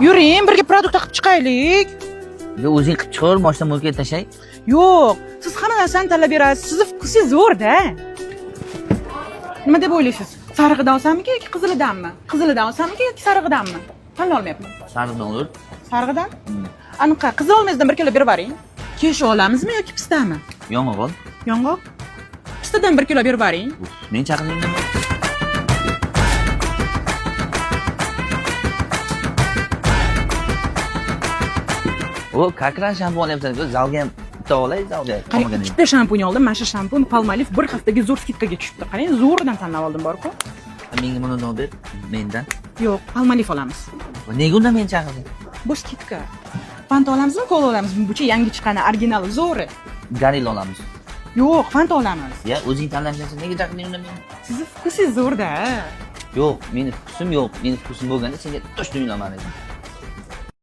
Yuring, birga produkt qilib chiqaylik. Yo, o'zing qilib chiqar, boshdan mo'lga tashay. Yo'q, siz hamma narsani tanlab berasiz. Sizni vkusingiz zo'r-da. Nima deb o'ylaysiz? Sarig'idan olsammi yoki qizilidanmi? Qizilidan olsammi yoki sarig'idanmi? Tanlay olmayapman. Sariqdan olur. Sarig'idan? Aniqa, qizil olmangizdan bir kilo berib yuboring. Kesh olamizmi yoki pistami? Yong'oq ol. Yong'oq? Pistadan 1 kilo berib yuboring. Men chaqirdim. O, kakran shampun olyapsan-ku, zalga ham bitta olay, zalga. Qarang, ikkita shampun oldim. Mana shu shampun Palmolive bir haftaga zo'r skidkaga tushibdi. Qarang, zo'ridan tanlab oldim bor-ku. Menga buni olib ber, mendan. Yo'q, Palmolive olamiz. Nega unda meni chaqirding? Bu skidka. Fanta olamizmi, kola olamizmi? Bu yangi chiqqan original zo'ri. Garil olamiz. Yo'q, Fanta olamiz. Ya, o'zing tanlashsan, nega chaqirding unda meni? Sizni vkusingiz zo'rda. Yo'q, meni vkusim yo'q. Meni vkusim bo'lganda senga tosh o'ylaman edim.